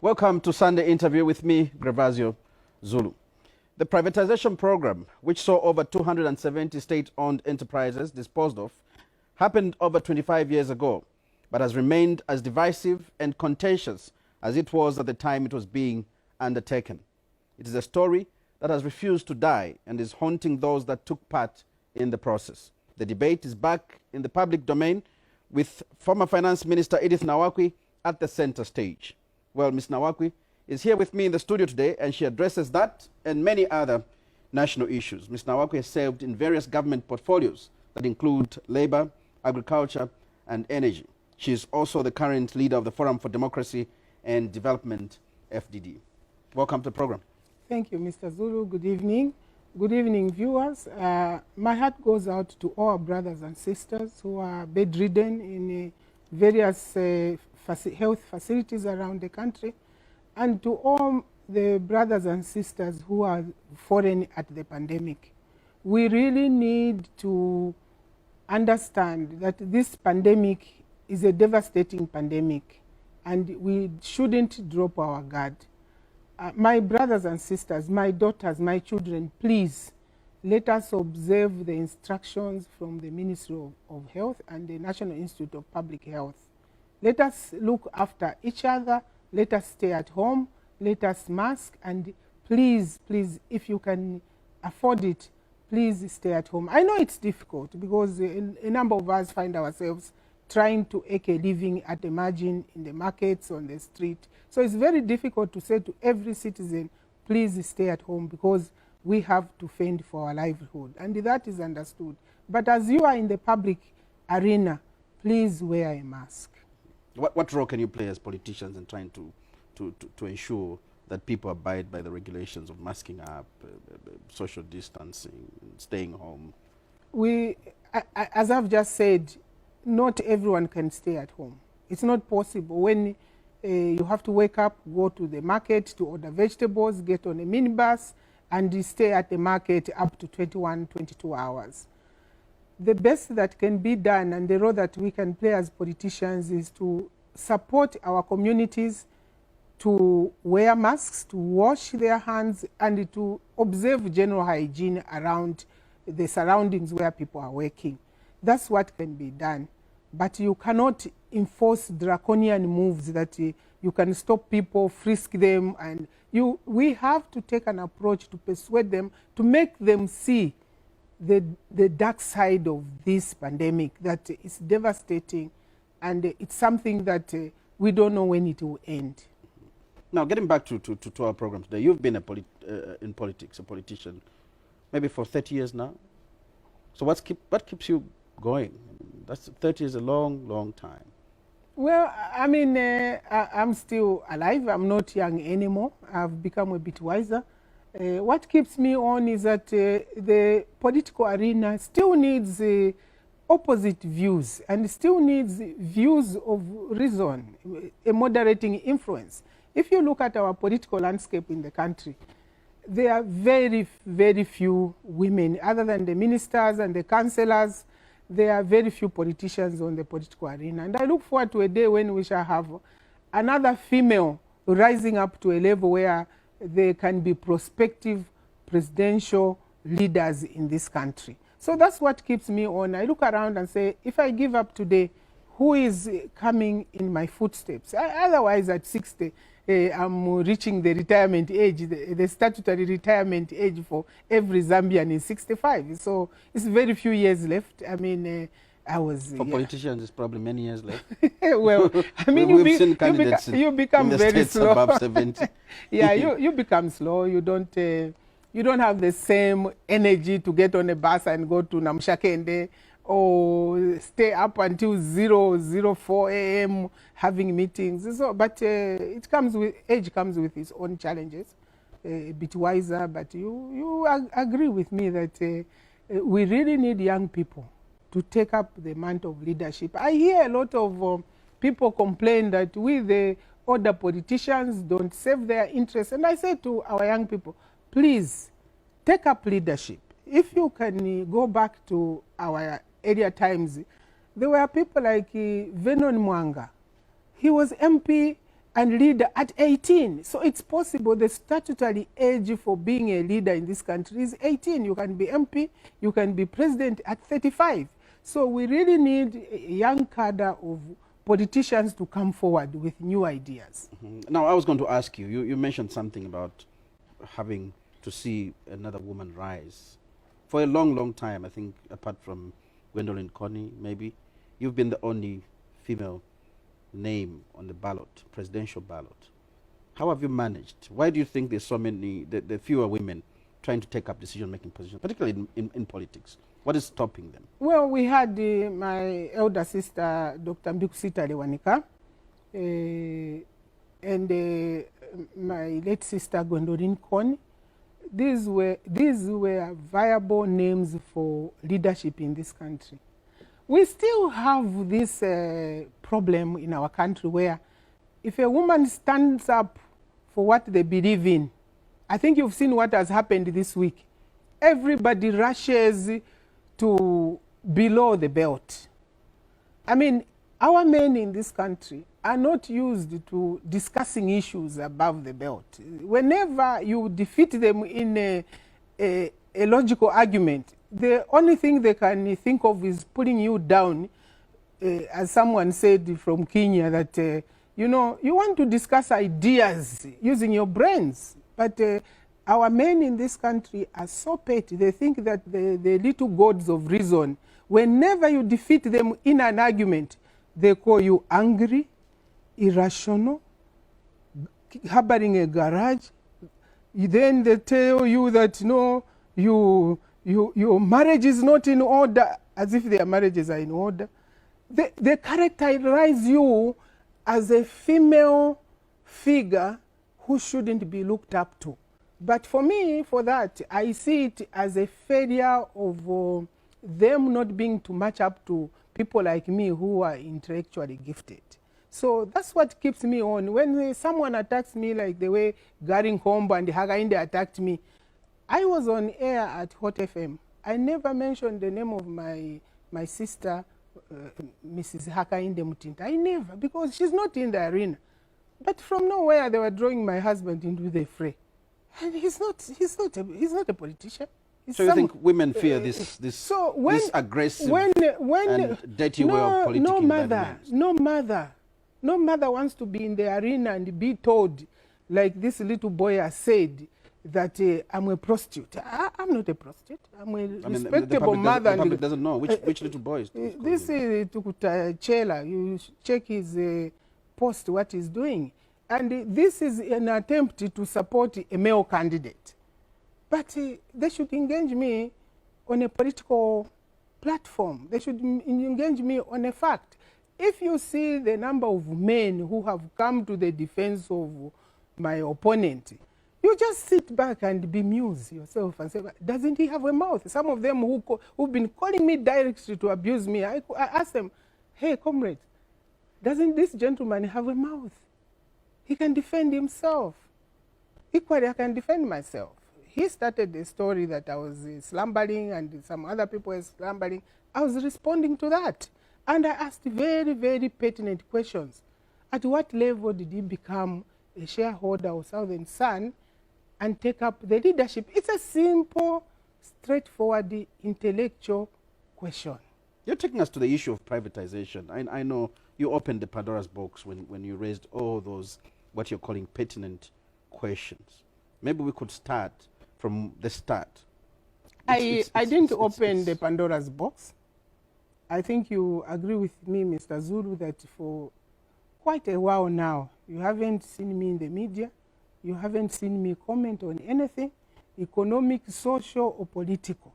Welcome to Sunday Interview with me, Grevazio Zulu. The privatization program, which saw over 270 state-owned enterprises disposed of, happened over 25 years ago, but has remained as divisive and contentious as it was at the time it was being undertaken. It is a story that has refused to die and is haunting those that took part in the process. The debate is back in the public domain with former Finance Minister Edith Nawakwi at the center stage. Well, Ms. Nawakwi is here with me in the studio today, and she addresses that and many other national issues. Ms. Nawakwi has served in various government portfolios that include labor, agriculture, and energy. She is also the current leader of the Forum for Democracy and Development, FDD. Welcome to the program. Thank you, Mr. Zulu. Good evening. Good evening, viewers. My heart goes out to all our brothers and sisters who are bedridden in various health facilities around the country, and to all the brothers and sisters who are fallen at the pandemic. We really need to understand that this pandemic is a devastating pandemic, and we shouldn't drop our guard. My brothers and sisters, my daughters, my children, please let us observe the instructions from the Ministry of Health and the National Institute of Public Health. Let us look after each other. Let us stay at home. Let us mask. And please, please, if you can afford it, please stay at home. I know it's difficult because a number of us find ourselves trying to make a living at the margin, in the markets, on the street. So it's very difficult to say to every citizen, please stay at home, because we have to fend for our livelihood. And that is understood. But as you are in the public arena, please wear a mask. What role can you play as politicians in trying to ensure that people abide by the regulations of masking up, social distancing, staying home? As I've just said, not everyone can stay at home. It's not possible. When you have to wake up, go to the market to order vegetables, get on a minibus, and stay at the market up to 21, 22 hours. The best that can be done, and the role that we can play as politicians, is to support our communities to wear masks, to wash their hands, and to observe general hygiene around the surroundings where people are working. That's what can be done. But you cannot enforce draconian moves that you can stop people, frisk them, and we have to take an approach to persuade them, to make them see the dark side of this pandemic, that is devastating, and it's something that we don't know when it will end. Now, getting back to our program today, you've been in politics, a politician, maybe for 30 years now. So what keeps you going? That's 30 years, a long, long time. Well, I mean, I'm still alive. I'm not young anymore. I've become a bit wiser. What keeps me on is that the political arena still needs opposite views, and still needs views of reason, a moderating influence. If you look at our political landscape in the country, there are very, very few women. Other than the ministers and the councillors, there are very few politicians on the political arena. And I look forward to a day when we shall have another female rising up to a level where they can be prospective presidential leaders in this country. So that's what keeps me on. I look around and say, if I give up today, who is coming in my footsteps? Otherwise, at 60, I'm reaching the retirement age. The statutory retirement age for every Zambian is 65. So it's very few years left. I mean, for politicians, it's probably many years left. Well, I mean, you become very slow. Above 70. Yeah, you become slow. You don't have the same energy to get on a bus and go to Namshakende, or stay up until 0:04 a.m. having meetings. So, but age comes with its own challenges. A bit wiser, but you agree with me that we really need young people to take up the mantle of leadership. I hear a lot of people complain that we, the older politicians, don't serve their interests. And I say to our young people, please take up leadership. If you can go back to our earlier times, there were people like Venon Mwanga. He was MP and leader at 18. So it's possible the statutory age for being a leader in this country is 18. You can be MP, you can be president at 35. So we really need a young cadre of politicians to come forward with new ideas. Now, I was going to ask you, you mentioned something about having to see another woman rise. For a long, long time, I think, apart from Gwendolyn Coney, maybe, you've been the only female name on the ballot, presidential ballot. How have you managed? Why do you think there's so many, the fewer women trying to take up decision-making positions, particularly in politics? What is stopping them? Well, we had my elder sister, Dr. Mbikusita Lewanika, and my late sister, Gwendolyn Coney. These were viable names for leadership in this country. We still have this problem in our country where if a woman stands up for what they believe in, I think you've seen what has happened this week. Everybody rushes to below the belt. I mean, our men in this country are not used to discussing issues above the belt. Whenever you defeat them in a logical argument, the only thing they can think of is pulling you down. As someone said from Kenya, that you know, you want to discuss ideas using your brains, but our men in this country are so petty. They think that the little gods of reason, whenever you defeat them in an argument, they call you angry, irrational, harboring a garage. Then they tell you that no, your marriage is not in order, as if their marriages are in order. They characterize you as a female figure who shouldn't be looked up to. But for me, for that, I see it as a failure of them not being to match up to people like me who are intellectually gifted. So that's what keeps me on. When someone attacks me like the way Garing Kombo and Hakainde attacked me, I was on air at Hot FM. I never mentioned the name of my sister, Mrs. Hakainde Mutinta. I never, because she's not in the arena. But from nowhere, they were drawing my husband into the fray. And he's not a politician. So you think women fear this aggressive and dirty way of politicking? No mother wants to be in the arena and be told, like this little boy has said, that I'm a prostitute. I'm not a prostitute. I'm a respectable mother. The public doesn't know. Which little boy is this? This is Chela. You check his post, what he's doing. And this is an attempt to support a male candidate. But they should engage me on a political platform. They should engage me on a fact. If you see the number of men who have come to the defense of my opponent, you just sit back and bemuse yourself and say, doesn't he have a mouth? Some of them who've been calling me directly to abuse me, I ask them, hey, comrade, doesn't this gentleman have a mouth? He can defend himself. Equally, I can defend myself. He started the story that I was slumbering and some other people were slumbering. I was responding to that. And I asked very, very pertinent questions. At what level did he become a shareholder of Southern Sun and take up the leadership? It's a simple, straightforward, intellectual question. You're taking us to the issue of privatization. I know you opened the Pandora's box when you raised all those, what you're calling pertinent questions. Maybe we could start from the start. I didn't open the Pandora's box. I think you agree with me, Mr. Zuru, that for quite a while now, you haven't seen me in the media, you haven't seen me comment on anything, economic, social, or political.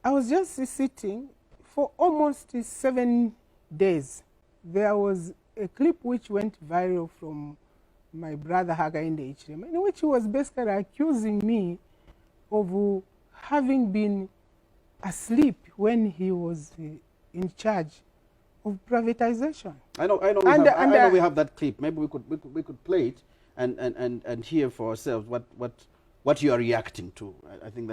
I was just sitting for almost 7 days. There was a clip which went viral from my brother Hakainde Hichilema, in which he was basically accusing me of having been asleep when he was in charge of privatization. I know we have that clip. Maybe we could play it and hear for ourselves what you are reacting to. I think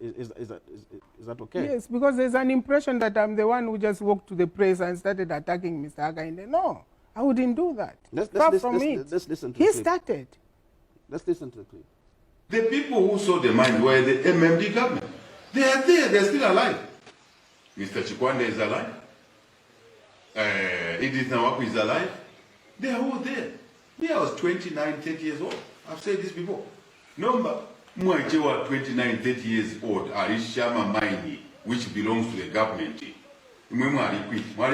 is that okay? Yes, because there's an impression that I'm the one who just walked to the press and started attacking Mr. Hakainde. No, I wouldn't do that. Let's listen to He the clip. started. Let's listen to the clip. The people who saw the mine were the MMD government. They are there, they're still alive. Mr. Chikwande is alive. Edith Nawakwi is alive. They are all there. Me, I was 29, 30 years old. I've said this before. Number, Mwajewa 29, 30 years old, Arishama Mine, which belongs to the government. Mwari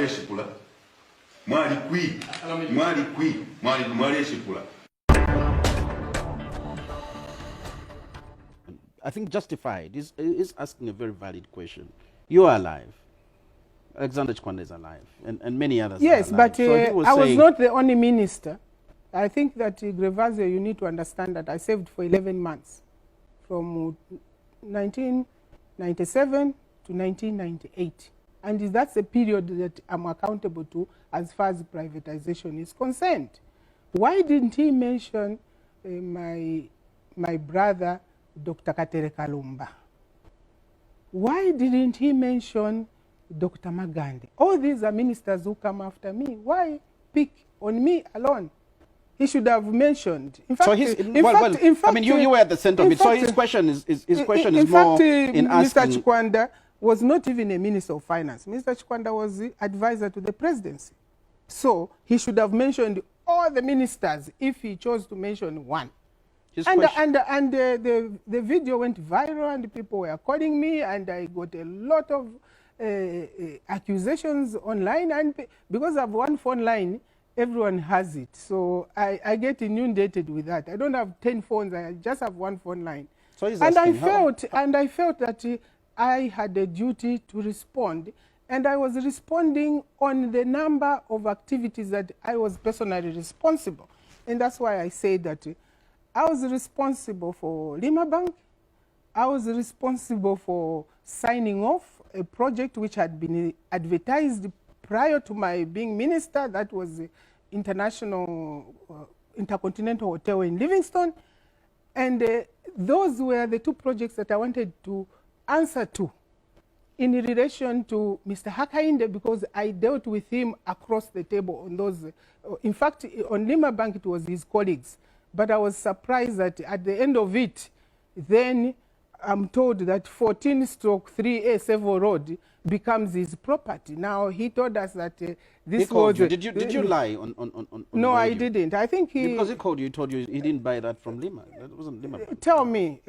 Shipula. Mwari Shipula. I think Justified is asking a very valid question. You are alive. Alexander Chikwande is alive, and many others Yes, are alive. but So I was not the only minister. I think that Grevazio, you need to understand that I served for 11 months, from 1997 to 1998. And that's a period that I'm accountable to as far as privatization is concerned. Why didn't he mention my brother, Dr. Katere Kalumba? Why didn't he mention Dr. Magandi? All these are ministers who come after me. Why pick on me alone? He should have mentioned. In fact, so I mean, you were at the center of it. So his question is more in asking. Mr. Chikwanda was not even a minister of finance. Mr. Chikwanda was the advisor to the presidency. So he should have mentioned all the ministers if he chose to mention one. The video went viral and people were calling me and I got a lot of accusations online, and because of one phone line, everyone has it. So I get inundated with that. I don't have 10 phones, I just have one phone line. So I felt that I had a duty to respond, and I was responding on the number of activities that I was personally responsible. And that's why I say that I was responsible for Lima Bank. I was responsible for signing off a project which had been advertised prior to my being minister. That was the Intercontinental Hotel in Livingstone. And those were the two projects that I wanted to answer to in relation to Mr. Hakainde, because I dealt with him across the table on those. In fact, on Lima Bank, it was his colleagues. But I was surprised that at the end of it, then I'm told that 14/3A Several Road becomes his property. Now, he told us that this was... Did you lie on No, radio? I didn't. I think he... Because he called you, he told you he didn't buy that from Lima. That wasn't Lima. Tell me,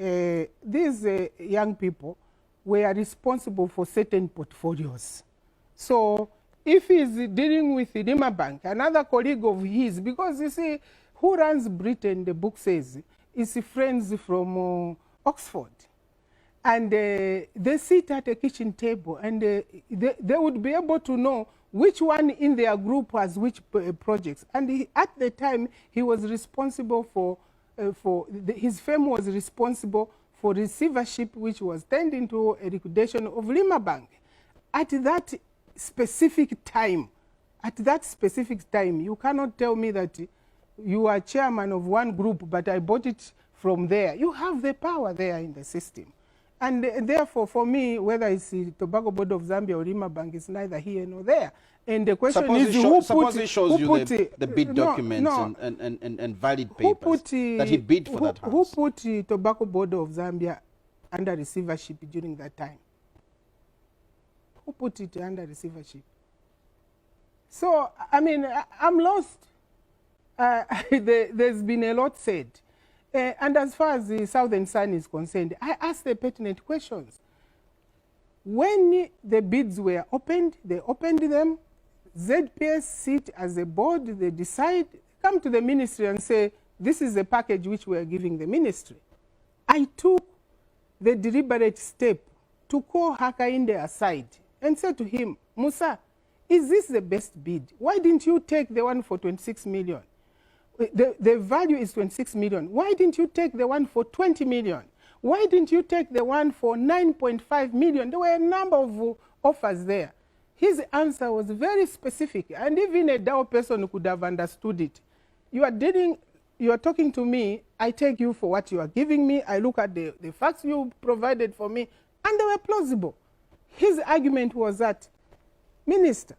these young people were responsible for certain portfolios. So, if he's dealing with Lima Bank, another colleague of his, because you see, who runs Britain, the book says, is friends from Oxford. And they sit at a kitchen table, and they would be able to know which one in their group has which projects. And at the time, he was responsible for his firm was responsible for receivership, which was turned into a liquidation of Lima Bank. At that specific time, you cannot tell me that you are chairman of one group, but I bought it from there. You have the power there in the system. And therefore, for me, whether it's the Tobacco Board of Zambia or Lima Bank, is neither here nor there. And the question suppose he shows you the bid documents and valid papers that he bid for that house. Who put the Tobacco Board of Zambia under receivership during that time? Who put it under receivership? So, I mean, I'm lost. There's been a lot said. And as far as the Southern Sun is concerned, I asked the pertinent questions. When the bids were opened, they opened them. ZPS sit as a board, they decide, come to the ministry and say, this is the package which we are giving the ministry. I took the deliberate step to call Hakainde aside and say to him, Musa, is this the best bid? Why didn't you take the one for 26 million? The value is 26 million. Why didn't you take the one for 20 million? Why didn't you take the one for 9.5 million? There were a number of offers there. His answer was very specific, and even a dull person could have understood it. You are talking to me, I take you for what you are giving me, I look at the facts you provided for me, and they were plausible. His argument was that, Minister,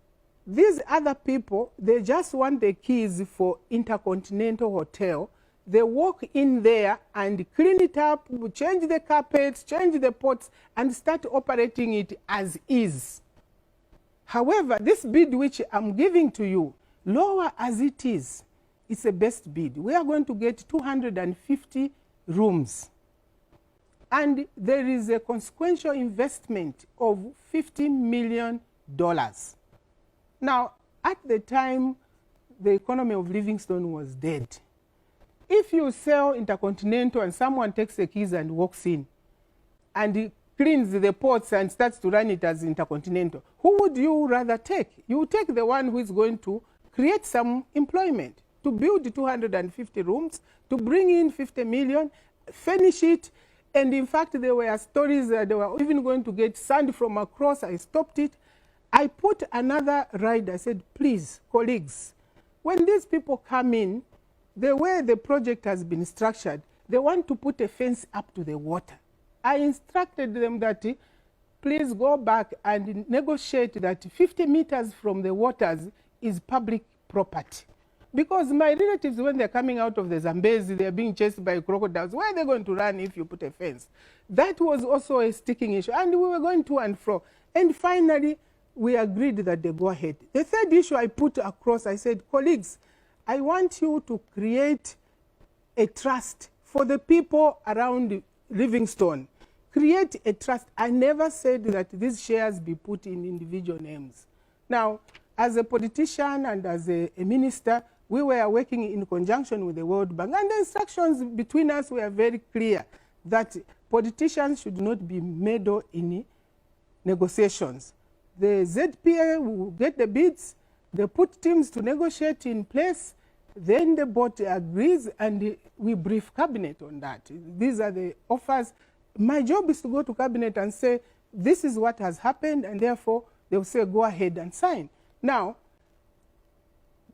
These other people, they just want the keys for Intercontinental Hotel. They walk in there and clean it up, change the carpets, change the pots, and start operating it as is. However, this bid which I'm giving to you, lower as it is, it's a best bid. We are going to get 250 rooms. And there is a consequential investment of $50 million. Now, at the time, the economy of Livingstone was dead. If you sell Intercontinental and someone takes the keys and walks in and he cleans the pots and starts to run it as Intercontinental, who would you rather take? You would take the one who is going to create some employment, to build 250 rooms, to bring in 50 million, finish it. And in fact, there were stories that they were even going to get sand from across. I stopped it. I put another rider. I said, please, colleagues, when these people come in, the way the project has been structured, they want to put a fence up to the water. I instructed them that please go back and negotiate that 50 meters from the waters is public property. Because my relatives, when they're coming out of the Zambezi, they're being chased by crocodiles. Where are they going to run if you put a fence? That was also a sticking issue. And we were going to and fro. And finally, we agreed that they go ahead. The third issue I put across, I said, colleagues, I want you to create a trust for the people around Livingstone. Create a trust. I never said that these shares be put in individual names. Now, as a politician and as a minister, we were working in conjunction with the World Bank, and the instructions between us were very clear that politicians should not be meddled in negotiations. The ZPA will get the bids, they put teams to negotiate in place, then the board agrees, and we brief cabinet on that. These are the offers. My job is to go to cabinet and say, this is what has happened, and therefore they will say, go ahead and sign. Now,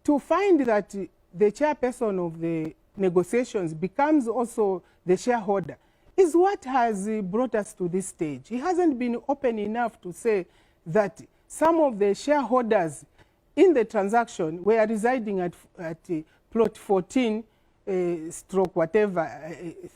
to find that the chairperson of the negotiations becomes also the shareholder is what has brought us to this stage. He hasn't been open enough to say that some of the shareholders in the transaction were residing at plot 14 stroke whatever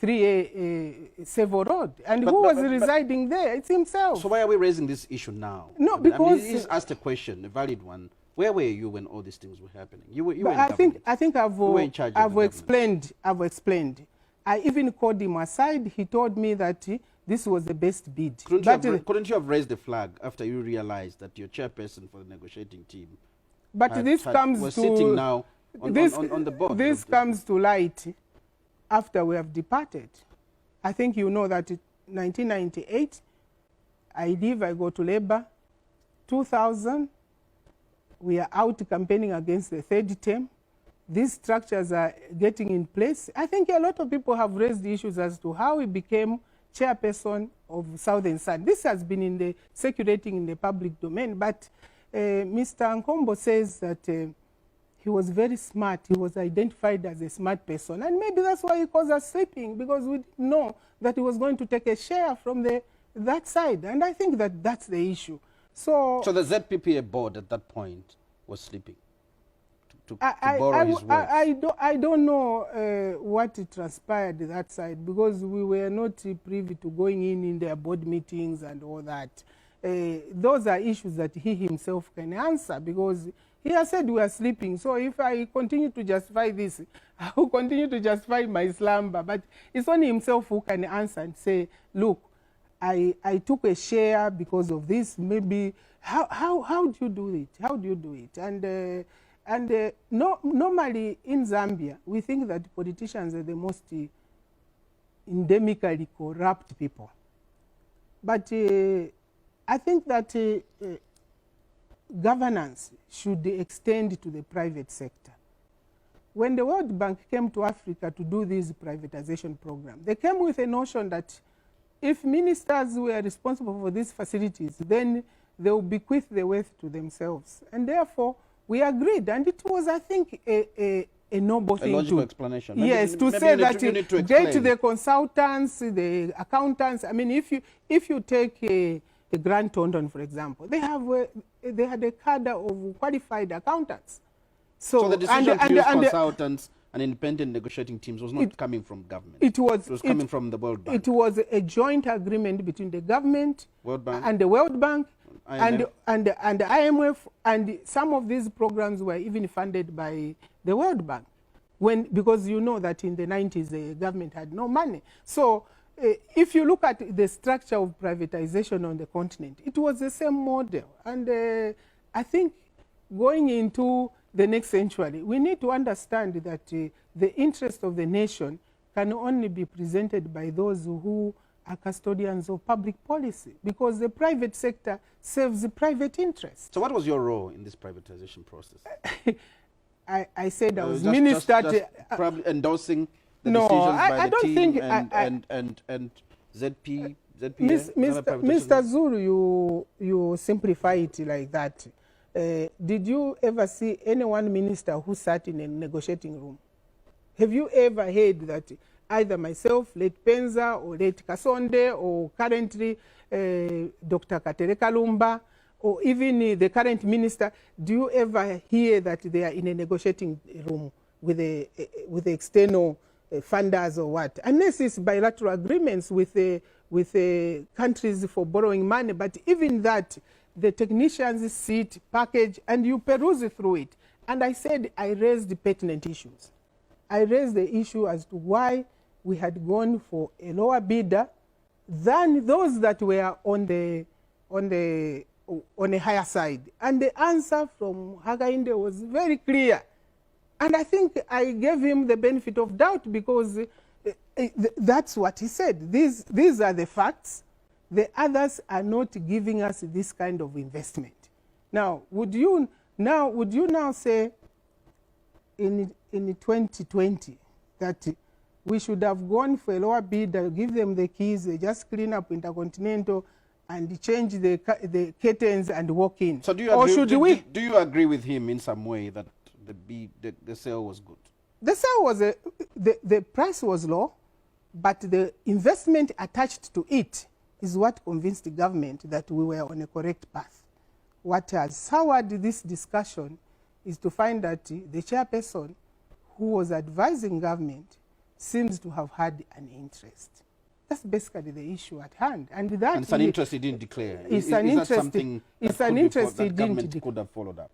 3A Sevo Road, and who was residing there? It's himself. So why are we raising this issue now? No, because he's asked a question, a valid one. Where were you when all these things were happening? You were in I think I've explained. I even called him aside. He told me that this was the best bid. Couldn't you have raised the flag after you realized that your chairperson for the negotiating team was sitting now on the board? This comes to light after we have departed. I think you know that in 1998, I leave, I go to Labour. 2000, we are out campaigning against the third term. These structures are getting in place. I think a lot of people have raised the issues as to how he became chairperson of Southern Sun. This has been circulating in the public domain, but Mr. Nkombo says that he was very smart. He was identified as a smart person, and maybe that's why he calls us sleeping, because we didn't know that he was going to take a share from that side, and I think that that's the issue. So the ZPPA board at that point was sleeping, to borrow his words. I don't know what transpired that side, because we were not privy to going in their board meetings and all that. Those are issues that he himself can answer, because he has said we are sleeping. So if I continue to justify this, I will continue to justify my slumber. But it's only himself who can answer and say, look, I took a share because of this. Maybe how do you do it? How do you do it? And normally in Zambia, we think that politicians are the most endemically corrupt people. But I think that governance should extend to the private sector. When the World Bank came to Africa to do this privatization program, they came with a notion that if ministers were responsible for these facilities, then they will bequeath the wealth to themselves. And therefore, we agreed. And it was, I think, a noble thing. A logical explanation. Yes, to say that get the consultants, the accountants. I mean, if you take a the Grand Tonton, for example, they had a cadre of qualified accountants. So the decision to use consultants and independent negotiating teams was not coming from government. It was coming from the World Bank. It was a joint agreement between the government and the World Bank and the IMF, and some of these programs were even funded by the World Bank. Because you know that in the 90s the government had no money. So if you look at the structure of privatization on the continent, it was the same model. And I think going into the next century, we need to understand that the interest of the nation can only be presented by those who are custodians of public policy, because the private sector serves the private interest. So what was your role in this privatization process? I said I was minister. Just probably endorsing the decisions by the team and ZP. Mr. Zuru, you simplify it like that. Did you ever see any one minister who sat in a negotiating room? Have you ever heard that either myself, late Penza, or late Kasonde, or currently Dr. Katere Kalumba, or even the current minister, do you ever hear that they are in a negotiating room with the external funders or what? Unless it's bilateral agreements with countries for borrowing money, but even that, the technicians sit, package, and you peruse through it. And I said I raised the pertinent issues. I raised the issue as to why we had gone for a lower bidder than those that were on a higher side. And the answer from Hakainde was very clear. And I think I gave him the benefit of doubt, because that's what he said. These are the facts. The others are not giving us this kind of investment. Now, would you now say in 2020 that we should have gone for a lower bidder, give them the keys, they just clean up Intercontinental and change the curtains and walk in? So do you agree, do you agree with him in some way that the sale was good? The sale was the price was low, but the investment attached to it is what convinced the government that we were on a correct path. What has soured this discussion is to find that the chairperson who was advising government seems to have had an interest. That's basically the issue at hand. And it's an interest he didn't declare. It's an interest he didn't declare. Could have followed up.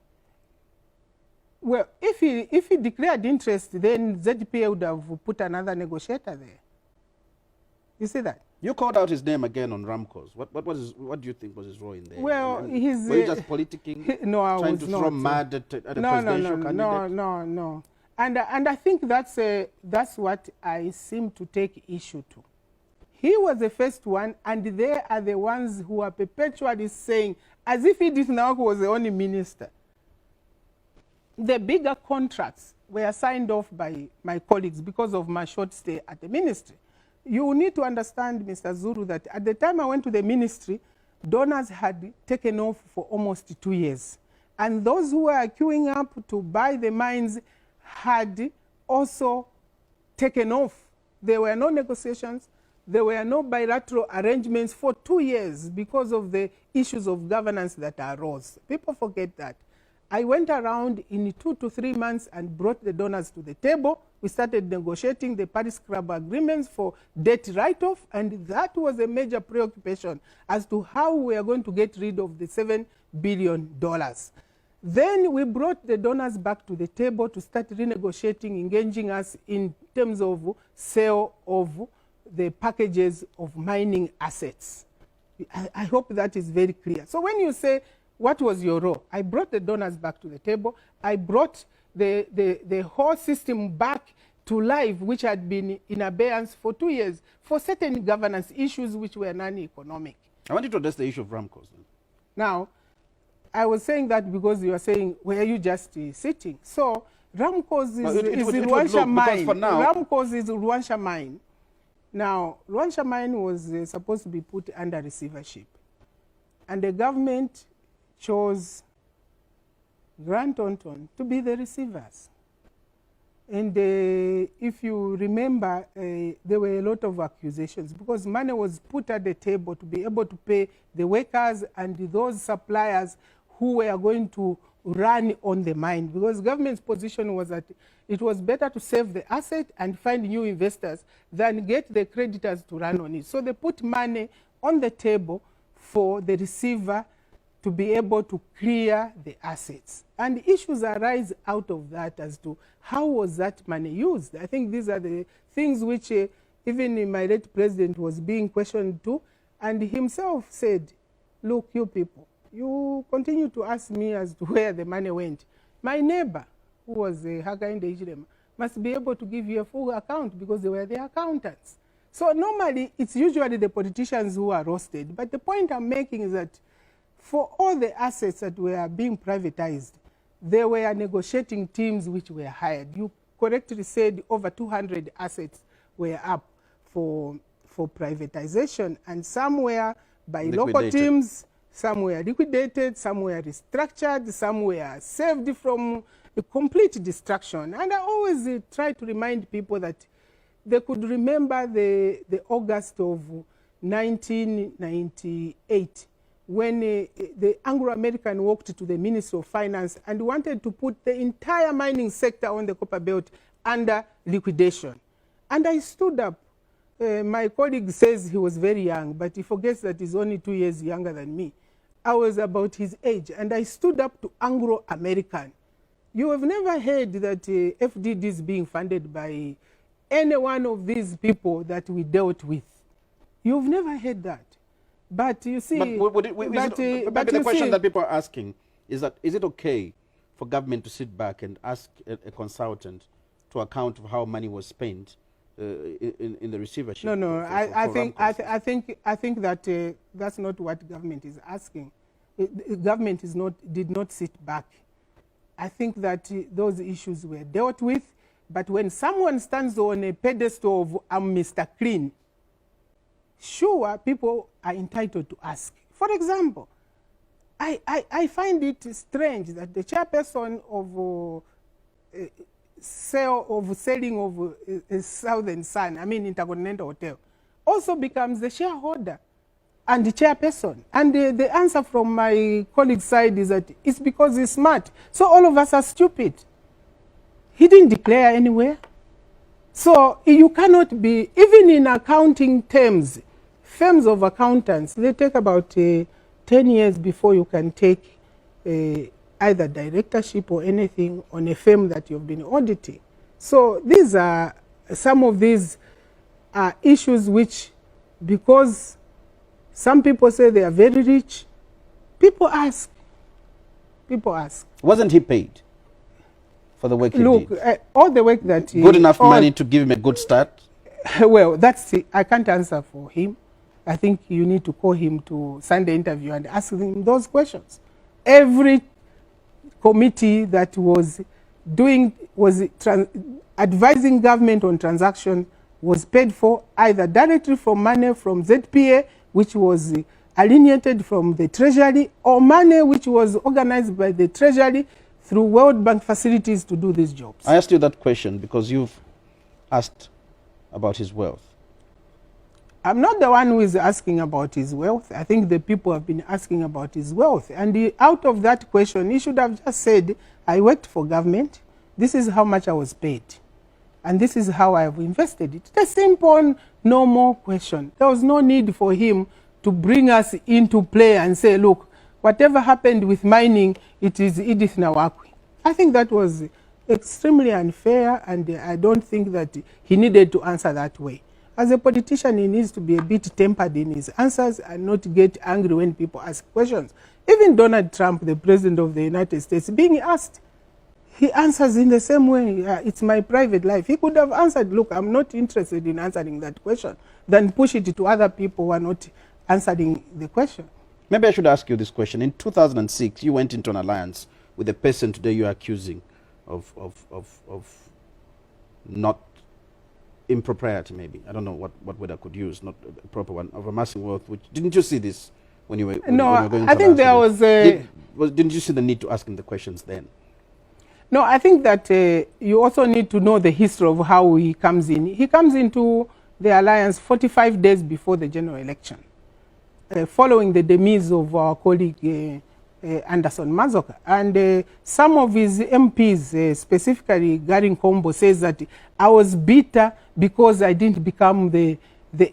Well, if he declared interest, then ZPA would have put another negotiator there. You see that? You called out his name again on Ramcos. What do you think was his role in there? Well, were you just politicking? No, I was not. Trying to throw mud at a presidential candidate? No. And I think that's what I seem to take issue to. He was the first one, and they are the ones who are perpetually saying, as if Edith Nawakwi was the only minister. The bigger contracts were signed off by my colleagues because of my short stay at the ministry. You need to understand, Mr. Zuru, that at the time I went to the ministry, donors had taken off for almost 2 years. And those who were queuing up to buy the mines had also taken off. There were no negotiations. There were no bilateral arrangements for 2 years because of the issues of governance that arose. People forget that. I went around in 2 to 3 months and brought the donors to the table. We started negotiating the Paris Club agreements for debt write-off, and that was a major preoccupation as to how we are going to get rid of the $7 billion. Then we brought the donors back to the table to start renegotiating, engaging us in terms of sale of the packages of mining assets. I hope that is very clear. So when you say, what was your role? I brought the donors back to the table. I brought the whole system back to life, which had been in abeyance for 2 years for certain governance issues which were non-economic. I want you to address the issue of Ramcos. Now, I was saying that because you are saying, were you just sitting? So Ramcos is Rwansha mine. Ramcos is Rwansha mine. Now, Rwansha mine was supposed to be put under receivership. And the government chose Grand Tonton to be the receivers. And if you remember, there were a lot of accusations because money was put at the table to be able to pay the workers and those suppliers who were going to run on the mine, because government's position was that it was better to save the asset and find new investors than get the creditors to run on it. So they put money on the table for the receiver to be able to clear the assets. And issues arise out of that as to how was that money used. I think these are the things which even my late president was being questioned to, and himself said, look, you people, you continue to ask me as to where the money went. My neighbor, who was Hakainde Hichilema, must be able to give you a full account because they were the accountants. So normally, it's usually the politicians who are roasted. But the point I'm making is that for all the assets that were being privatized, there were negotiating teams which were hired. You correctly said over 200 assets were up for privatization, and some were by local teams, some were liquidated, some were restructured, some were saved from a complete destruction. And I always try to remind people that they could remember the August of 1998 when the Anglo-American walked to the Ministry of Finance and wanted to put the entire mining sector on the Copper Belt under liquidation. And I stood up. My colleague says he was very young, but he forgets that he's only 2 years younger than me. I was about his age, and I stood up to Anglo-American. You have never heard that FDD is being funded by any one of these people that we dealt with. You've never heard that. But you see, the question that people are asking is that, is it okay for government to sit back and ask a consultant to account for how money was spent in the receivership? No, I think that that's not what government is asking. Government did not sit back. I think that those issues were dealt with, but when someone stands on a pedestal of I'm Mr. Clean, sure, people are entitled to ask. For example, I find it strange that the chairperson of selling of Southern Sun, Intercontinental Hotel, also becomes the shareholder and the chairperson. And the answer from my colleague's side is that it's because he's smart. So all of us are stupid. He didn't declare anywhere. So you cannot be, even in accounting terms, firms of accountants, they take about 10 years before you can take either directorship or anything on a firm that you've been auditing. So these are some of these issues which, because some people say they are very rich, people ask. Wasn't he paid for the work he did? Look, all the work that he... Good enough money to give him a good start? Well, I can't answer for him. I think you need to call him to Sunday interview and ask him those questions. Every committee that was advising government on transaction was paid for either directly from money from ZPA, which was alienated from the Treasury, or money which was organized by the Treasury through World Bank facilities to do these jobs. I asked you that question because you've asked about his wealth. I'm not the one who is asking about his wealth. I think the people have been asking about his wealth. And out of that question, he should have just said, I worked for government. This is how much I was paid. And this is how I have invested it. It's a simple, normal question. There was no need for him to bring us into play and say, look, whatever happened with mining, it is Edith Nawakwi. I think that was extremely unfair, and I don't think that he needed to answer that way. As a politician, he needs to be a bit tempered in his answers and not get angry when people ask questions. Even Donald Trump, the president of the United States, being asked, he answers in the same way, it's my private life. He could have answered, look, I'm not interested in answering that question, than push it to other people who are not answering the question. Maybe I should ask you this question. In 2006, you went into an alliance with the person today you are accusing of not impropriety, maybe. I don't know what word I could use, not a proper one, of amassing wealth. Which, didn't you see this when you were No, when you were going I think there was didn't you see the need to ask him the questions then? No, I think that you also need to know the history of how he comes in. He comes into the alliance 45 days before the general election, following the demise of our colleague Anderson Mazoka. And some of his MPs, specifically Gary Nkombo, says that I was bitter because I didn't become the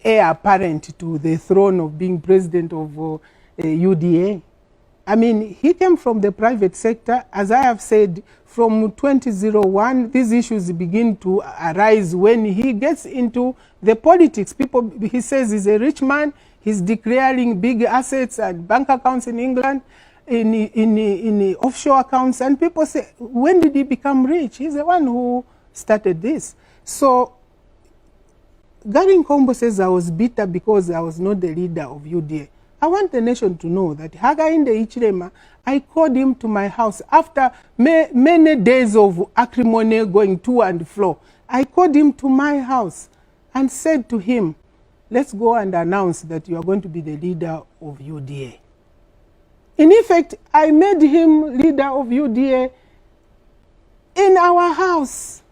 heir apparent to the throne of being president of UDA. I mean, he came from the private sector. As I have said, from 2001, these issues begin to arise when he gets into the politics. People, he says he's a rich man, he's declaring big assets and bank accounts in England, in offshore accounts, and people say, when did he become rich? He's the one who started this. So Gary Nkombo says I was bitter because I was not the leader of UDA. I want the nation to know that Hakainde Hichilema, I called him to my house after many days of acrimony going to and fro. I called him to my house and said to him, let's go and announce that you are going to be the leader of UDA. In effect, I made him leader of UDA in our house.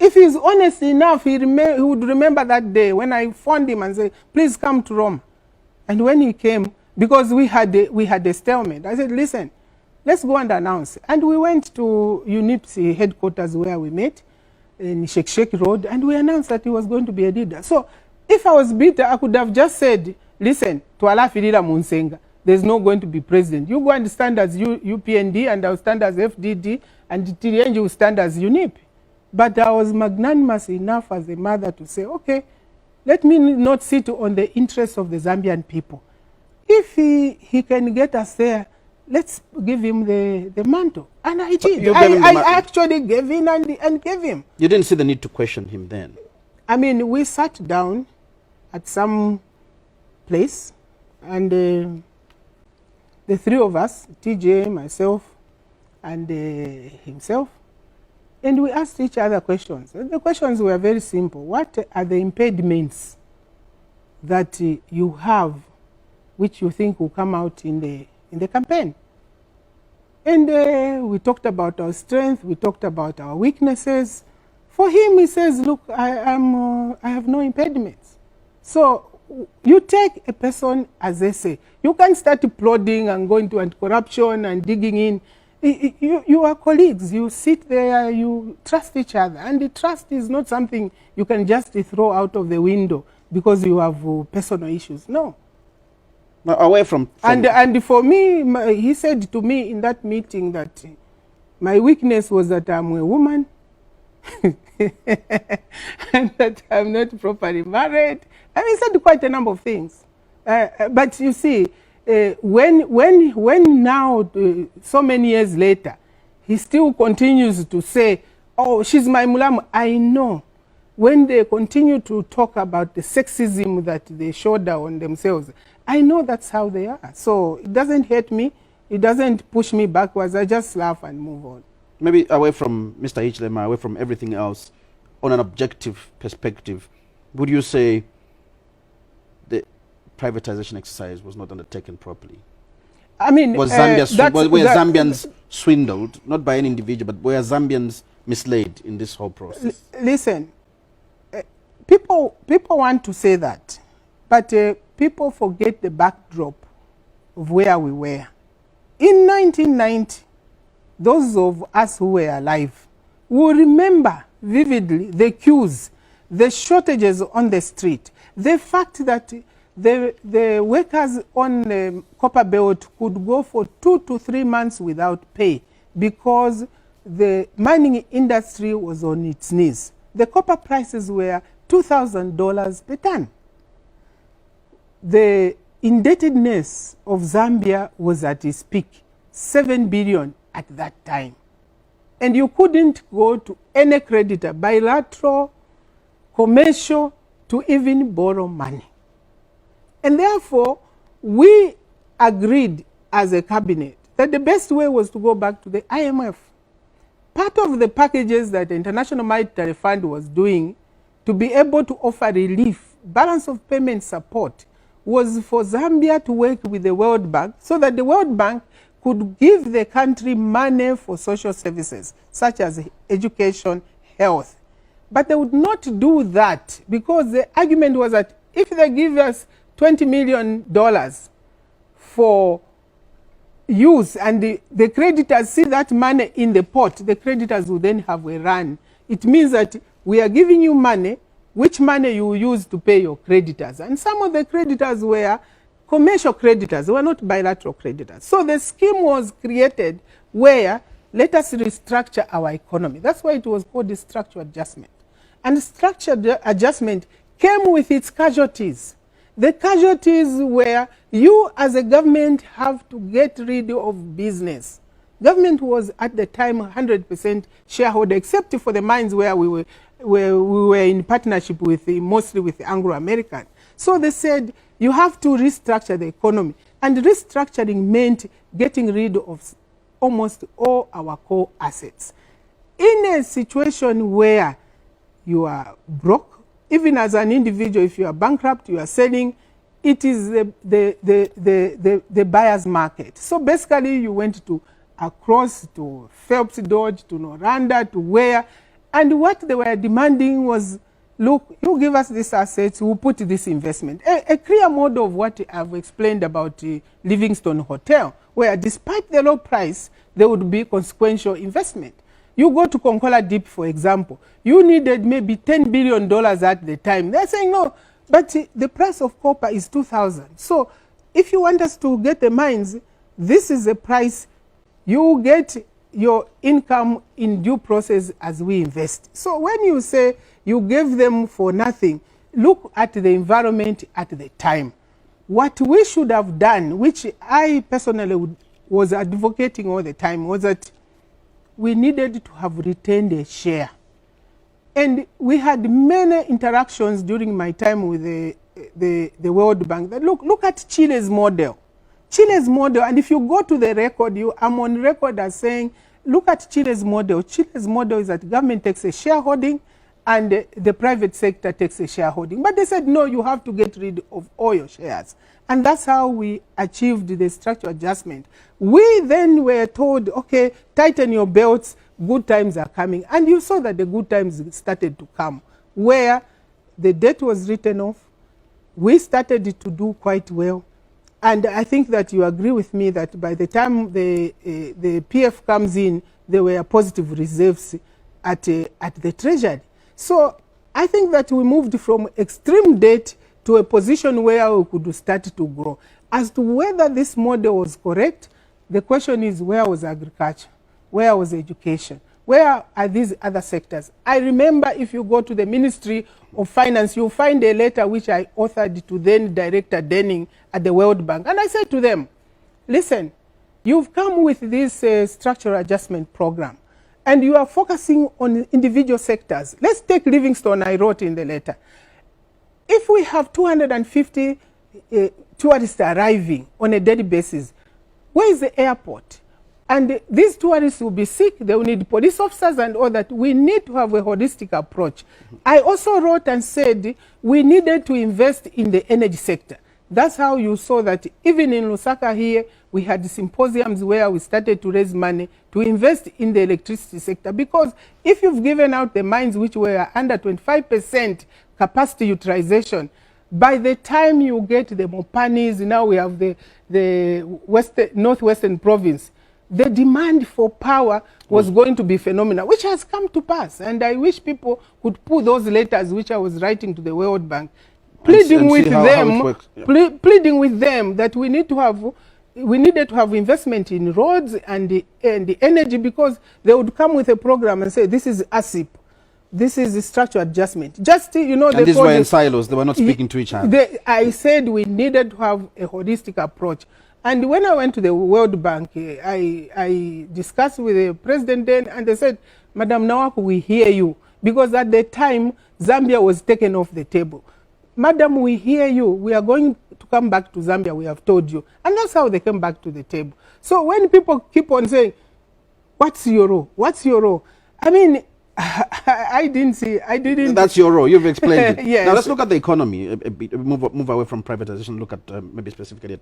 If he's honest enough, he would remember that day when I phoned him and said, please come to Rome. And when he came, because we had a stalemate, I said, listen, let's go and announce. And we went to UNIPSI headquarters where we met in Shek Road, and we announced that he was going to be a leader. So if I was bitter, I could have just said, listen, Twala Filila Munsenga, there's no going to be president. You go and stand as UPND, and I'll stand as FDD, and TDNG will stand as UNIP. But I was magnanimous enough as a mother to say, okay, let me not sit on the interests of the Zambian people. If he can get us there, let's give him the mantle. And I did. I actually gave in and gave him. You didn't see the need to question him then? I mean, we sat down at some place, and the three of us, TJ, myself, and himself, and we asked each other questions. And the questions were very simple. What are the impediments that you have which you think will come out in the campaign? And we talked about our strength, we talked about our weaknesses. For him, he says, look, I have no impediments. So you take a person as they say. You can start plodding and going to anti-corruption and digging in. You are colleagues. You sit there, you trust each other. And the trust is not something you can just throw out of the window because you have personal issues. No. Now, away from and for me, he said to me in that meeting that my weakness was that I'm a woman and that I'm not properly married. And he said quite a number of things. But you see, when now, so many years later, he still continues to say, oh, she's my mulam. I know. When they continue to talk about the sexism that they shoulder on themselves, I know that's how they are. So it doesn't hurt me. It doesn't push me backwards. I just laugh and move on. Maybe away from Mr. Hichilema, away from everything else, on an objective perspective, would you say the privatization exercise was not undertaken properly? I mean, were Zambians swindled, not by any individual, but were Zambians misled in this whole process? Listen, people want to say that, but people forget the backdrop of where we were. In 1990, those of us who were alive will remember vividly the queues, the shortages on the street, the fact that the workers on the copper belt could go for 2 to 3 months without pay because the mining industry was on its knees. The copper prices were $2,000 per ton. The indebtedness of Zambia was at its peak, 7 billion at that time. And you couldn't go to any creditor, bilateral, commercial, to even borrow money. And therefore, we agreed as a cabinet that the best way was to go back to the IMF. Part of the packages that the International Monetary Fund was doing to be able to offer relief, balance of payment support, was for Zambia to work with the World Bank so that the World Bank could give the country money for social services, such as education, health. But they would not do that because the argument was that if they give us $20 million for use and the creditors see that money in the pot, the creditors will then have a run. It means that we are giving you money, which money you will use to pay your creditors. And some of the creditors were commercial creditors, they were not bilateral creditors. So the scheme was created where let us restructure our economy. That's why it was called the structural adjustment. And structural adjustment came with its casualties. The casualties were you as a government have to get rid of business. Government was at the time 100% shareholder, except for the mines where we were in partnership with mostly with the Anglo-American. So they said you have to restructure the economy. And restructuring meant getting rid of almost all our core assets. In a situation where you are broke, even as an individual, if you are bankrupt, you are selling, it is the buyer's market. So basically you went to across to Phelps Dodge, to Noranda, to where, and what they were demanding was, look, you give us these assets, we'll put this investment. A clear model of what I've explained about Livingstone Hotel, where despite the low price, there would be consequential investment. You go to Konkola Deep, for example, you needed maybe $10 billion at the time. They're saying, no, but the price of copper is 2,000. So if you want us to get the mines, this is the price. You get your income in due process as we invest. So when you say you gave them for nothing, look at the environment at the time. What we should have done, which I personally was advocating all the time, was that we needed to have retained a share. And we had many interactions during my time with the World Bank that look at Chile's model. Chile's model, and if you go to the record, I'm on record as saying, look at Chile's model. Chile's model is that government takes a shareholding and the private sector takes a shareholding. But they said, no, you have to get rid of all your shares. And that's how we achieved the structural adjustment. We then were told, okay, tighten your belts, good times are coming. And you saw that the good times started to come, where the debt was written off. We started to do quite well. And I think that you agree with me that by the time the PF comes in, there were positive reserves at the Treasury. So I think that we moved from extreme debt to a position where we could start to grow. As to whether this model was correct, the question is, where was agriculture? Where was education? Where are these other sectors? I remember if you go to the Ministry of Finance, you'll find a letter which I authored to then Director Denning at the World Bank. And I said to them, listen, you've come with this structural adjustment program, and you are focusing on individual sectors. Let's take Livingstone, I wrote in the letter. If we have 250 tourists arriving on a daily basis, where is the airport? And these tourists will be sick, they will need police officers and all that. We need to have a holistic approach. I also wrote and said we needed to invest in the energy sector. That's how you saw that even in Lusaka here, we had symposiums where we started to raise money to invest in the electricity sector. Because if you've given out the mines which were under 25% capacity utilization, by the time you get the Mopanis, now we have the northwestern province, the demand for power was going to be phenomenal, which has come to pass. And I wish people could put those letters which I was writing to the World Bank, pleading with them, pleading with them that we needed to have investment in roads and the energy, because they would come with a program and say, this is ASIP, this is the structural adjustment. Just, you know, and these were in silos, they were not speaking to each other. I said we needed to have a holistic approach. And when I went to the World Bank, I discussed with the president then, and they said, Madam Nawakwi, we hear you. Because at the time, Zambia was taken off the table. Madam, we hear you. We are going to come back to Zambia, we have told you. And that's how they came back to the table. So when people keep on saying, what's your role? What's your role? I mean, I didn't. That's your role. You've explained it. Yes. Now let's look at the economy. Move away from privatization. Look at maybe specifically at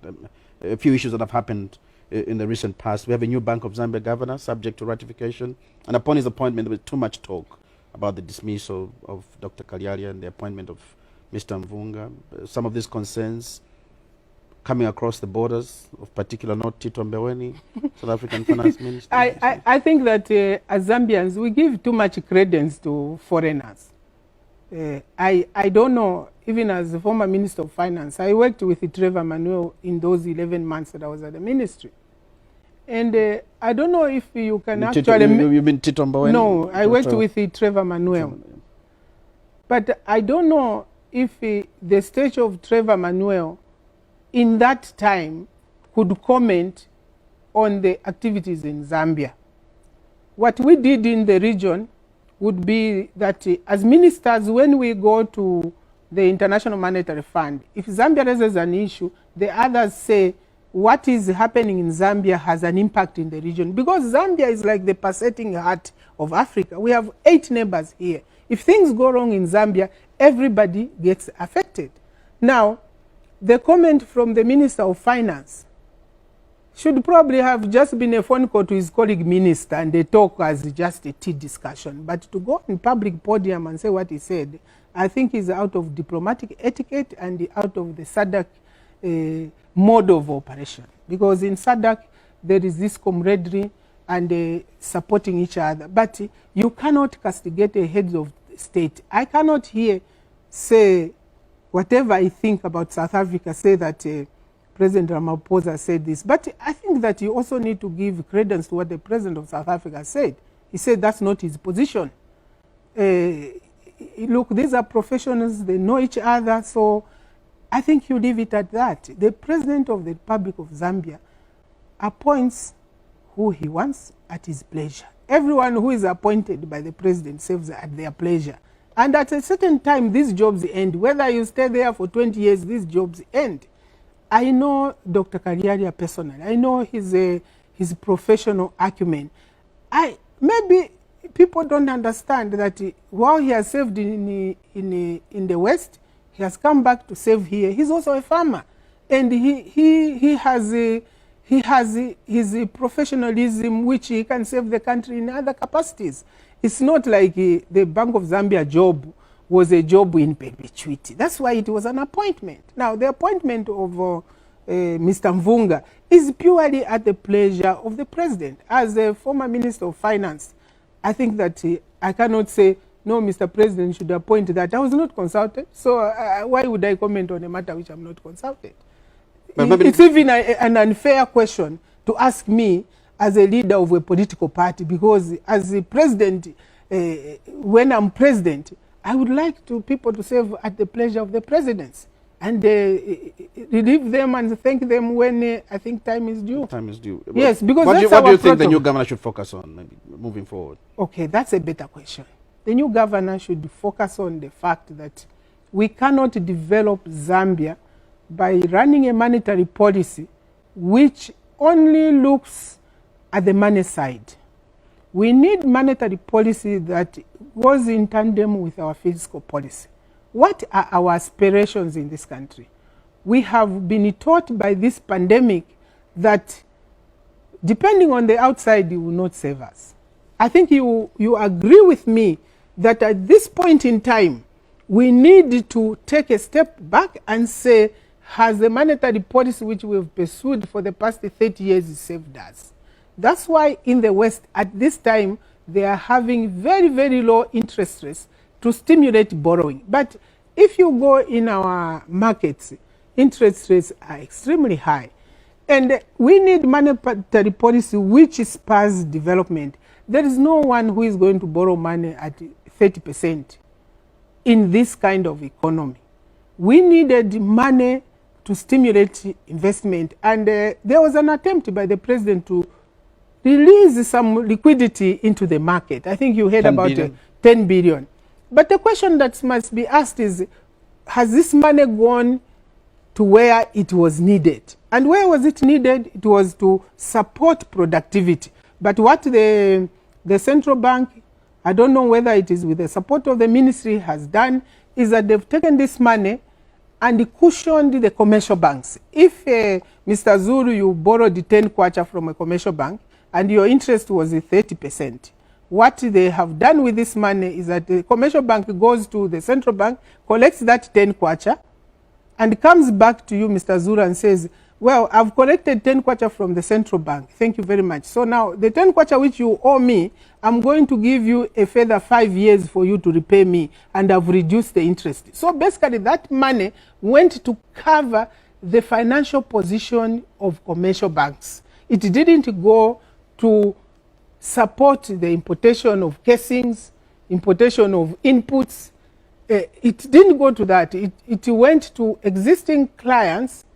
a few issues that have happened in the recent past. We have a new Bank of Zambia governor subject to ratification. And upon his appointment, there was too much talk about the dismissal of Dr. Kalyalia and the appointment of Mr. Mvunga. Some of these concerns coming across the borders, of particular note Tito Mbeweni, South African Finance Minister. I think that as Zambians, we give too much credence to foreigners. I don't know, even as the former Minister of Finance, I worked with Trevor Manuel in those 11 months that I was at the ministry. And I don't know if you can actually... You mean Tito Mbeweni? No, I worked with Trevor Manuel. But I don't know if the stage of Trevor Manuel in that time could comment on the activities in Zambia. What we did in the region would be that as ministers, when we go to the International Monetary Fund, if Zambia raises an issue, the others say what is happening in Zambia has an impact in the region. Because Zambia is like the pulsating heart of Africa. We have 8 neighbors here. If things go wrong in Zambia, everybody gets affected. Now, the comment from the Minister of Finance should probably have just been a phone call to his colleague minister and they talk as just a tea discussion. But to go in public podium and say what he said, I think is out of diplomatic etiquette and out of the SADC mode of operation. Because in SADC, there is this camaraderie and supporting each other. But you cannot castigate a head of state. I cannot here say whatever I think about South Africa, say that President Ramaphosa said this. But I think that you also need to give credence to what the President of South Africa said. He said that's not his position. Look, these are professionals, they know each other, so I think you leave it at that. The President of the Republic of Zambia appoints who he wants at his pleasure. Everyone who is appointed by the President serves at their pleasure. And at a certain time, these jobs end. Whether you stay there for 20 years, these jobs end. I know Dr. Kalyalia personally. I know his professional acumen. Maybe people don't understand that while he has served in the West, he has come back to serve here. He's also a farmer. And he has his professionalism, which he can serve the country in other capacities. It's not like the Bank of Zambia job was a job in perpetuity. That's why it was an appointment. Now, the appointment of Mr. Mvunga is purely at the pleasure of the President. As a former Minister of Finance, I think that I cannot say, no, Mr. President should appoint that. I was not consulted, so why would I comment on a matter which I'm not consulted? It's even an unfair question to ask me as a leader of a political party, because as a president, when I'm president, I would like people to serve at the pleasure of the presidents and relieve them and thank them when I think time is due. Time is due. Yes, because what do you think the new governor should focus on maybe moving forward? Okay, that's a better question. The new governor should focus on the fact that we cannot develop Zambia by running a monetary policy which only looks at the money side. We need monetary policy that goes in tandem with our fiscal policy. What are our aspirations in this country? We have been taught by this pandemic that depending on the outside, it will not save us. I think you agree with me that at this point in time, we need to take a step back and say, has the monetary policy which we have pursued for the past 30 years saved us? That's why in the West, at this time, they are having very, very low interest rates to stimulate borrowing. But if you go in our markets, interest rates are extremely high. And we need monetary policy which spurs development. There is no one who is going to borrow money at 30% in this kind of economy. We needed money to stimulate investment. And there was an attempt by the president to release some liquidity into the market. I think you heard about 10 billion. But the question that must be asked is, has this money gone to where it was needed? And where was it needed? It was to support productivity. But what the central bank, I don't know whether it is with the support of the ministry, has done is that they've taken this money and cushioned the commercial banks. If, Mr. Zuru, you borrowed 10 kwacha from a commercial bank and your interest was 30%, what they have done with this money is that the commercial bank goes to the central bank, collects that 10 kwacha, and comes back to you, Mr. Zuru, and says, well, I've collected 10 kwacha from the central bank. Thank you very much. So now the 10 kwacha which you owe me, I'm going to give you a further 5 years for you to repay me, and I've reduced the interest. So basically that money went to cover the financial position of commercial banks. It didn't go to support the importation of casings, importation of inputs. It didn't go to that. It went to existing clients'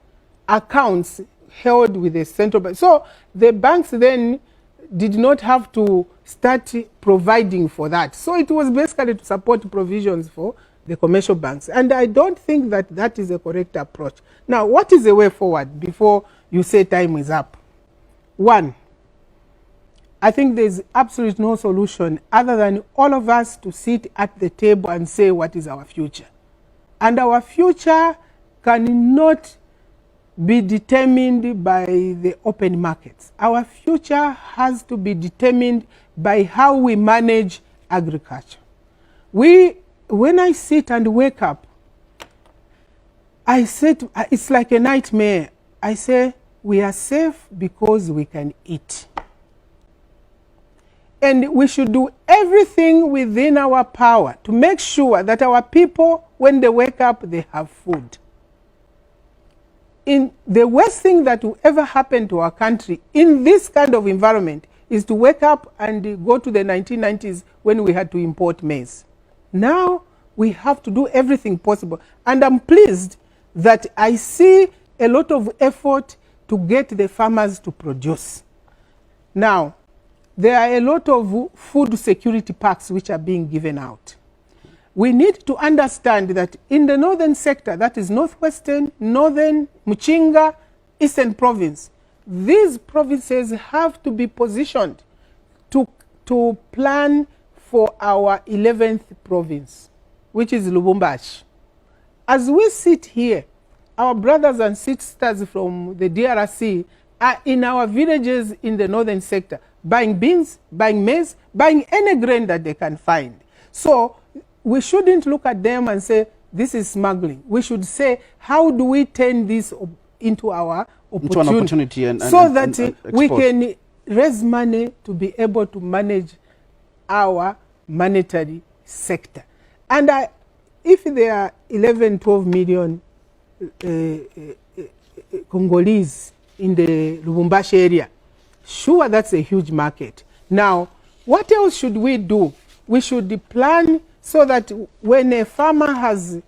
accounts held with the central bank. So the banks then did not have to start providing for that. So it was basically to support provisions for the commercial banks. And I don't think that that is a correct approach. Now, what is the way forward before you say time is up? One, I think there's absolutely no solution other than all of us to sit at the table and say what is our future. And our future cannot be determined by the open markets. Our future has to be determined by how we manage agriculture. When I sit and wake up, I said, it's like a nightmare. I say, we are safe because we can eat. And we should do everything within our power to make sure that our people, when they wake up, they have food. In the worst thing that will ever happen to our country in this kind of environment is to wake up and go to the 1990s when we had to import maize. Now we have to do everything possible. And I'm pleased that I see a lot of effort to get the farmers to produce. Now, there are a lot of food security packs which are being given out. We need to understand that in the northern sector, that is northwestern, northern, Muchinga, eastern province, these provinces have to be positioned to plan for our 11th province, which is Lubumbashi. As we sit here, our brothers and sisters from the DRC are in our villages in the northern sector, buying beans, buying maize, buying any grain that they can find. So we shouldn't look at them and say, this is smuggling. We should say, how do we turn this into our opportunity, into an opportunity so that we can raise money to be able to manage our monetary sector. And if there are 11, 12 million Congolese in the Lubumbashi area, sure, that's a huge market. Now, what else should we do? We should plan so that when a farmer has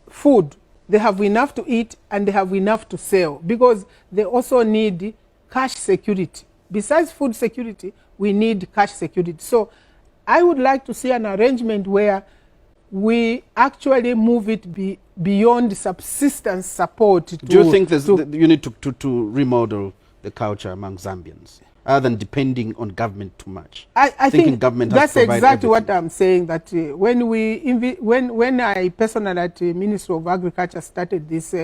food, they have enough to eat and they have enough to sell, because they also need cash security. Besides food security, we need cash security. So I would like to see an arrangement where we actually move it beyond subsistence support. Do you think you need to remodel the culture among Zambians, other than depending on government too much? I think government that's has to exactly everything. what I'm saying, that when I personally at the Ministry of Agriculture started this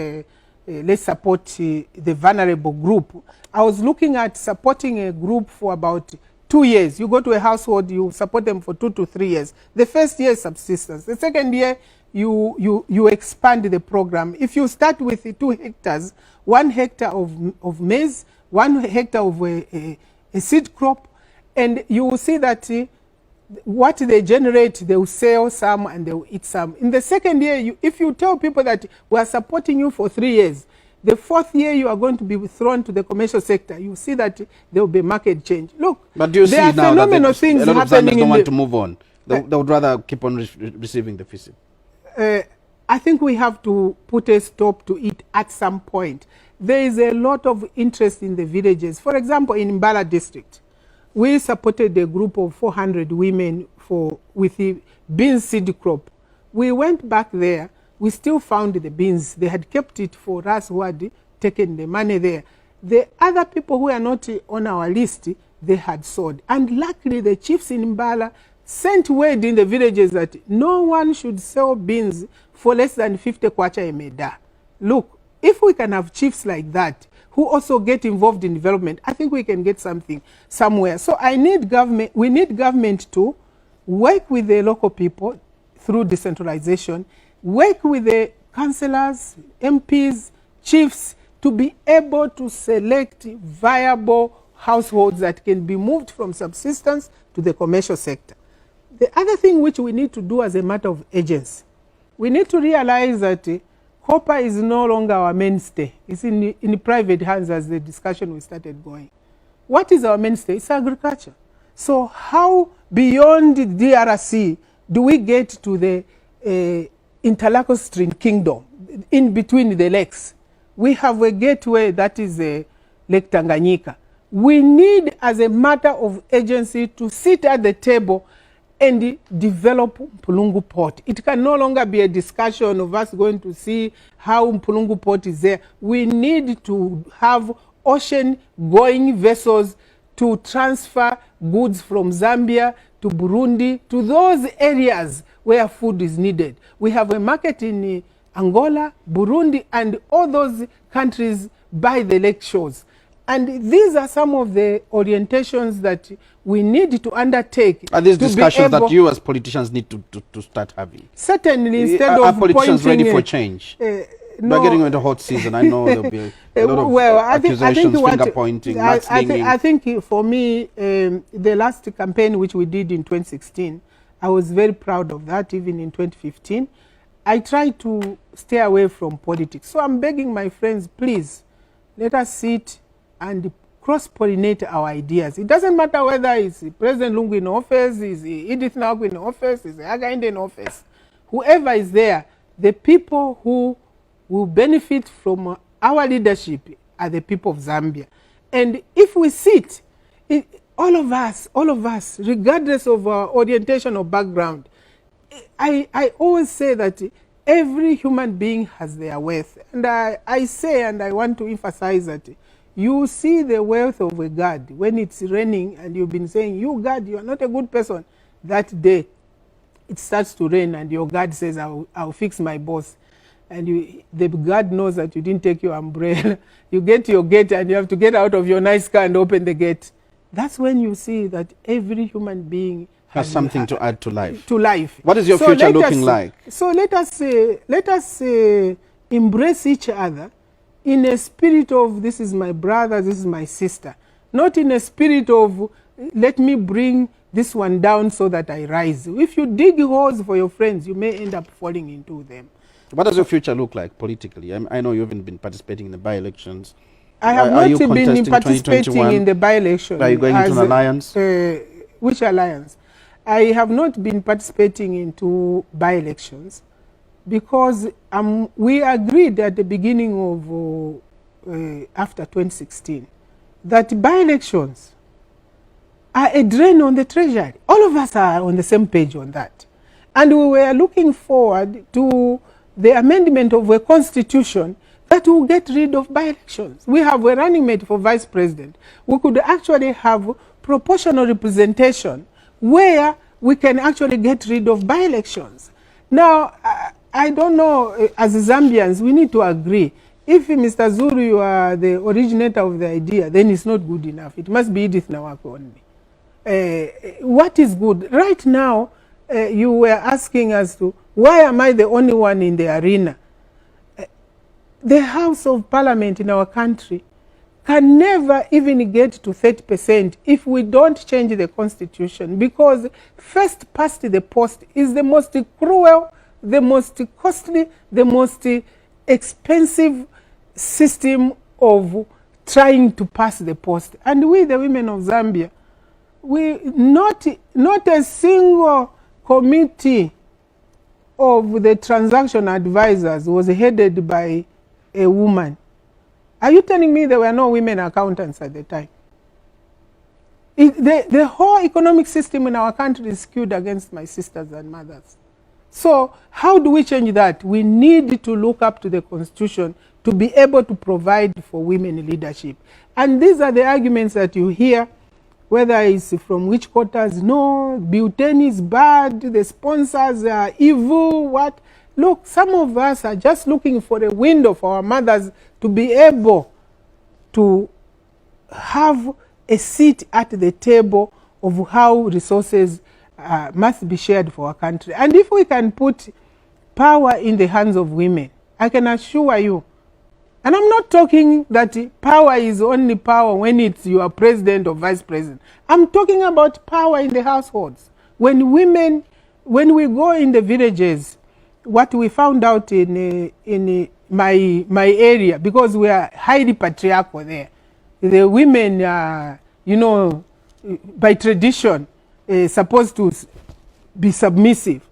let's support the vulnerable group, I was looking at supporting a group for about 2 years. You go to a household, you support them for 2 to 3 years. The first year is subsistence. The second year, you expand the program. If you start with 2 hectares, 1 hectare of maize, 1 hectare of a seed crop, and you will see that what they generate, they will sell some and they will eat some. In the second year, if you tell people that we are supporting you for 3 years, the 4th year you are going to be thrown to the commercial sector, you see that there will be market change. Look, but do you see there are now phenomenal that things a lot of happening Zambians don't want to move on? They would rather keep on receiving the visit. I think we have to put a stop to it at some point. There is a lot of interest in the villages. For example, in Mbala district, we supported a group of 400 women with the beans seed crop. We went back there. We still found the beans. They had kept it for us who had taken the money there. The other people who are not on our list, they had sold. And luckily, the chiefs in Mbala sent word in the villages that no one should sell beans for less than 50 kwacha a meda. Look, if we can have chiefs like that who also get involved in development, I think we can get something somewhere. So we need government to work with the local people through decentralization, work with the councillors, MPs, chiefs, to be able to select viable households that can be moved from subsistence to the commercial sector. The other thing which we need to do as a matter of agency, we need to realize that copper is no longer our mainstay. It's in private hands, as the discussion we started going. What is our mainstay? It's agriculture. So how beyond the DRC do we get to the interlacustrine kingdom, in between the lakes? We have a gateway that is Lake Tanganyika. We need, as a matter of agency, to sit at the table and develop Mpulungu Port. It can no longer be a discussion of us going to see how Mpulungu Port is there. We need to have ocean-going vessels to transfer goods from Zambia to Burundi, to those areas where food is needed. We have a market in Angola, Burundi, and all those countries by the lake shores. And these are some of the orientations that we need to undertake. Are these discussions that you as politicians need to start having? Certainly, instead are of politicians ready for change? No. We're getting into hot season. I know there'll be a lot of accusations, finger pointing, I think for me, the last campaign which we did in 2016, I was very proud of that. Even in 2015, I tried to stay away from politics. So I'm begging my friends, please, let us sit and cross-pollinate our ideas. It doesn't matter whether it's President Lungu in office, is Edith Nawakwi in office, is Hakainde in office. Whoever is there, the people who will benefit from our leadership are the people of Zambia. And if we sit, all of us, regardless of our orientation or background, I always say that every human being has their worth. And I say, and I want to emphasize that you see the wealth of a God when it's raining and you've been saying, you God, you are not a good person. That day, it starts to rain and your God says, I'll fix my boss. And the God knows that you didn't take your umbrella. You get to your gate and you have to get out of your nice car and open the gate. That's when you see that every human being has something to add to life. To life. What is your future looking like? So let us embrace each other in a spirit of this is my brother, this is my sister. Not in a spirit of let me bring this one down so that I rise. If you dig holes for your friends, you may end up falling into them. What does your future look like politically? I know you haven't been participating in the by-elections. I have not been participating in the by-election. Are you going into an alliance? Which alliance? I have not been participating into by-elections because we agreed at the beginning of, after 2016, that by-elections are a drain on the treasury. All of us are on the same page on that. And we were looking forward to the amendment of a constitution that will get rid of by-elections. We have a running mate for vice president. We could actually have proportional representation where we can actually get rid of by-elections. Now, I don't know, as Zambians, we need to agree. If Mr. Zuru, you are the originator of the idea, then it's not good enough. It must be Edith Nawakwi only. What is good? Right now, you were asking us to, why am I the only one in the arena? The House of Parliament in our country can never even get to 30% if we don't change the constitution, because first past the post is the most cruel, the most costly, the most expensive system of trying to pass the post. And we, the women of Zambia, we not a single committee of the transaction advisors was headed by a woman. Are you telling me there were no women accountants at the time? The whole economic system in our country is skewed against my sisters and mothers. So how do we change that? We need to look up to the Constitution to be able to provide for women leadership. And these are the arguments that you hear whether it's from which quarters. No, butane is bad, the sponsors are evil, what? Look, some of us are just looking for a window for our mothers to be able to have a seat at the table of how resources must be shared for our country. And if we can put power in the hands of women, I can assure you, and I'm not talking that power is only power when it's you are president or vice president. I'm talking about power in the households. When we go in the villages, what we found out in my area, because we are highly patriarchal there, the women are, you know, by tradition, supposed to be submissive.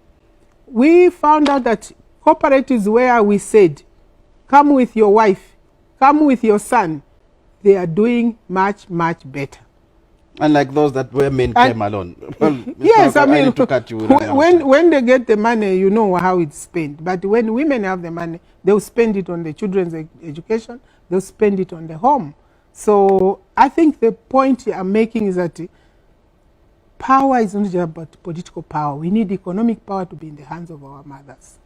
We found out that cooperatives where we said, come with your wife, come with your son, they are doing much, much better. Unlike those that where men came alone. Well, yes, Malcolm, I mean, need to cut you when they get the money, you know how it's spent. But when women have the money, they'll spend it on the children's education, they'll spend it on the home. So I think the point I'm making is that power is not just about political power. We need economic power to be in the hands of our mothers.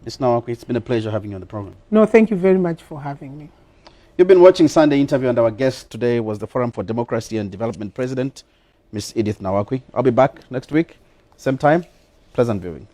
Ms. Nawakwi, it's been a pleasure having you on the program. No, thank you very much for having me. You've been watching Sunday Interview, and our guest today was the Forum for Democracy and Development President, Ms. Edith Nawakwi. I'll be back next week, same time. Pleasant viewing.